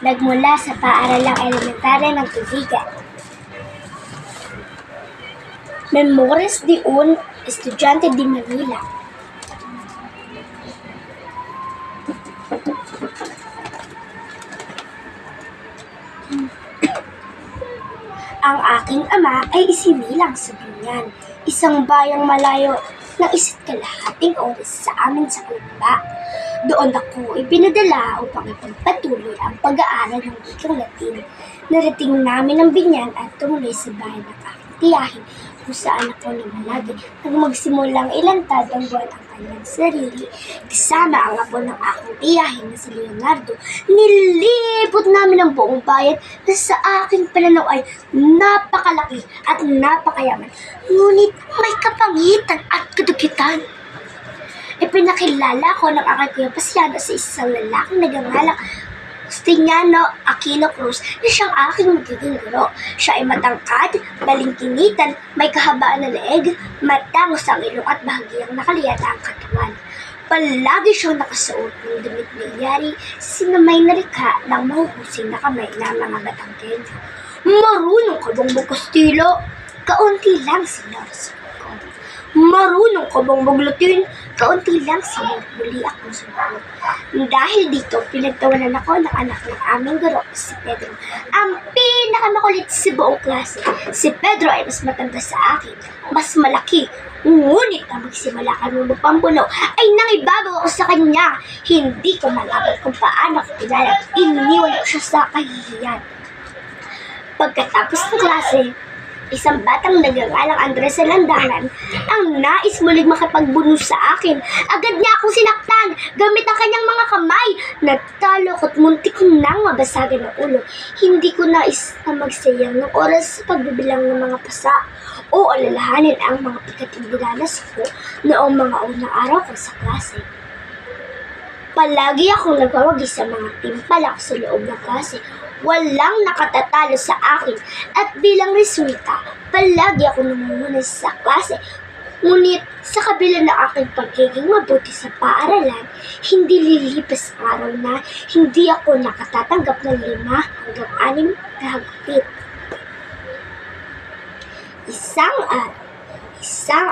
nagmula sa paaralang elementarya ng Tubigan. Memorias de un Estudyante de Manila. Ang aking ama ay isinilang sa Binyan, isang bayang malayo ng isa't kalahating oras sa amin sa Kalamba. Doon ako ipinadala upang ipagpatuloy ang pag-aaral ng wikang Latin. Narating namin ang Binyan at tumuloy sa bahay ng aking tiyahin kung saan ako namalagi nang magsimulang ilantad ang buwan ang kanyang sarili. Kasama ang apo ng aking tiyahin na si Leonardo, nilipot namin ang buong bayan na sa aking pananaw ay napakalaki at napakayaman. Ngunit may kapangitan at kadugitan. Ipinakilala ko ng aking kuya Pasiano sa isang lalaking nagangalang Justiniano Aquino Cruz na siyang aking magiging guro. Siya ay matangkad, balingkinitan, may kahabaan na leeg, matangos ang ilong at bahagyang nakaliyata ang katawan. Palagi siyang nakasuot ng damit na iyari sinamay na rika ng mahuhusing na kamay ng mga Batanggenyo. Marunong ka bang magkastilo? Kaunti lang, Senyor. Marunong ka bang maglutin? Kaunti lang, Senyor. Muli akong sumagot. Dahil dito, pinagtawanan ako ng anak ng aming guro, si Pedro. Ang pinakamakulit sa buong klase. Si Pedro ay mas matanda sa akin, mas malaki. Ngunit na magsimula kami magpampuno ay nangibabaw ako sa kanya. Hindi ko malaman kung paano ko pinalap. Iniwan ko siya sa kahihiyan. Pagkatapos ng klase, isang batang nagangalang Andres sa landanan ang nais muling makipagbuno sa akin. Agad niya akong sinaktan gamit ang kanyang mga kamay. Natalo ko't muntik nang mabasagan ng ulo. Hindi ko nais na magsayang ng oras sa pagbibilang ng mga pasa o alalahanin ang mga pikating dinanas ko noong mga unang araw ko sa klase. Palagi akong nagwawagi sa mga timpalak sa loob ng klase. Walang nakatatalo sa akin at bilang resulta, palagi ako namumuna sa klase. Ngunit sa kabila ng aking pagiging mabuti sa paaralan, hindi lilipas ang araw na hindi ako nakatatanggap ng 5 hanggang 6 na hagupit. Isang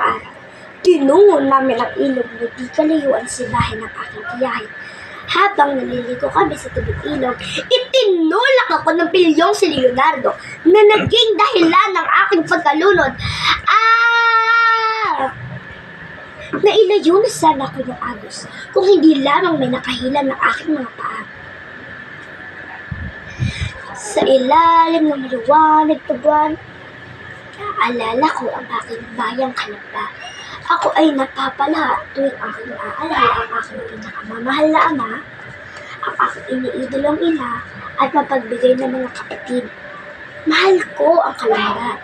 araw, tinungo namin ang ilog na di kalayuan sa bahay ng aking tiyahin. Habang naliligo kami sa tubig ilog, itinulak ako ng pilyong si Leonardo na naging dahilan ng aking pagkalunod. Nailayo na sana ako ng agos kung hindi lamang may nakahilan ng aking mga paa. Sa ilalim ng liwanag na buwan, naalala ko ang aking bayang Kalamba. Ako ay napapala tuwing aking naaalala ang aking pinakamamahal na ama, ang aking iniidolong ina, at mapagbigay ng mga kapatid. Mahal ko ang Kalamba,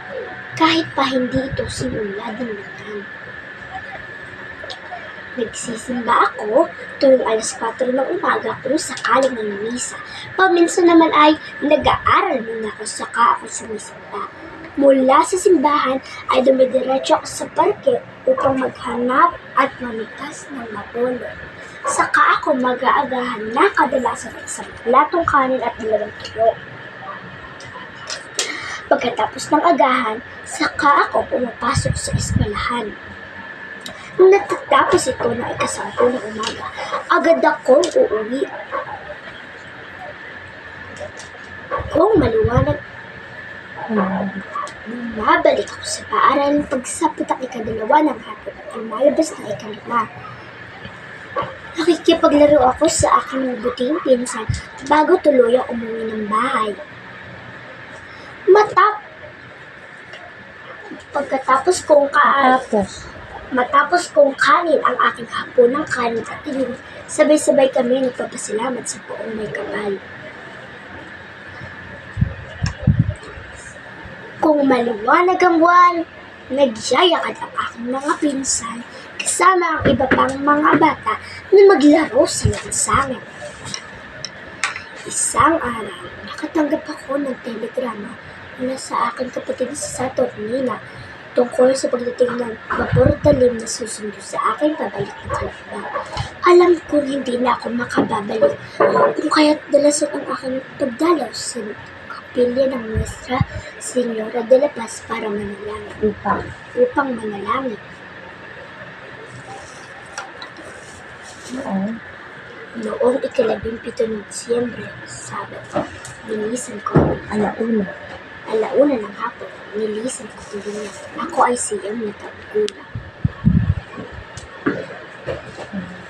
kahit pa hindi ito sinulad ng Latan. Nagsisimba ako tuwing alas 4 ng umaga kung sakaling ng misa. Paminsan naman ay nag-aaral muna ako saka ako sumisimba. Mula sa simbahan ay dumidiretso ako sa parke upang maghanap at mamitas ng mapolo. Saka ako mag-aagahan na kadalasan ng isang platong kanin at 2 tuyo. Pagkatapos ng agahan, saka ako pumapasok sa eskwelahan. Nung natatapos ito ng 10 ng umaga, agad akong uuwi. Kung maliwanag, bumabalik ako sa paaralan pagsapit ang 2 ng hapon at lumalabas ng 5. Nakikipaglaro ako sa aking mabuting pinsan bago tuluyang umuwi ng bahay. Matapos kong kanin ang aking hapon ng kanin at ilim, sabay-sabay kami nagpapasalamat sa buong may kapal. Kung maliwanag ang buwan, nagyayakad ang aking mga pinsan kasama ang iba pang mga bata na maglaro sa lansangan. Isang araw, nakatanggap ako ng telegrama mula sa aking kapatid sa Saturnina. tungkol sa pagdating ng vapor talim na susundo sa akin pabalik ng kalamba. Alam kong hindi na ako makababalik kung kaya't dalasan ang aking pagdalaw sa kapilya ng Nuestra Señora de la Paz para manalangin. Upang manalangin. Noong 17 ng Disyembre, Sabado, nilisan ko. Alauna ng hapon, nilisan ko tuloy niya. Ako ay siyam na taong gulang.